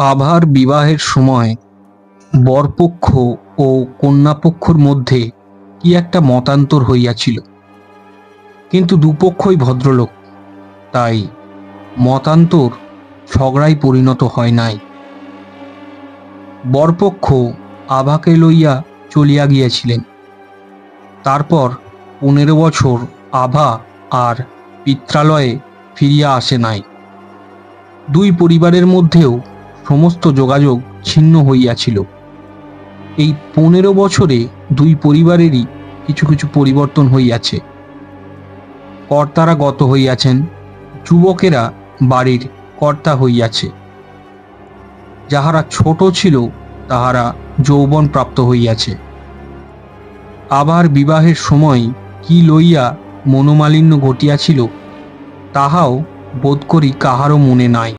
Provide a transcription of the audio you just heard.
আভার বিবাহের সময় বরপক্ষ ও কন্যাপক্ষর মধ্যে কি একটা মতান্তর হইয়াছিল, কিন্তু দুপক্ষই ভদ্রলোক, তাই মতান্তর ঝগড়ায় পরিণত হয় নাই। বরপক্ষ আভাকে লইয়া চলিয়া গিয়াছিলেন। তারপর 15 বছর আভা আর পিত্রালয়ে ফিরিয়া আসে নাই। দুই পরিবারের মধ্যেও সমস্ত যোগাযোগ ছিন্ন হইয়াছিল। এই 15 বছরে দুই পরিবারেরই কিছু কিছু পরিবর্তন হইয়াছে। কর্তারা গত হইয়াছেন, যুবকেরা বাড়ির কর্তা হইয়াছে। যাহারা ছোট ছিল তাহারা যৌবন প্রাপ্ত হইয়াছে। আবার বিবাহের সময় কি লইয়া মনোমালিন্য ঘটিয়াছিল তাহাও বোধ করি কাহারও মনে নাই।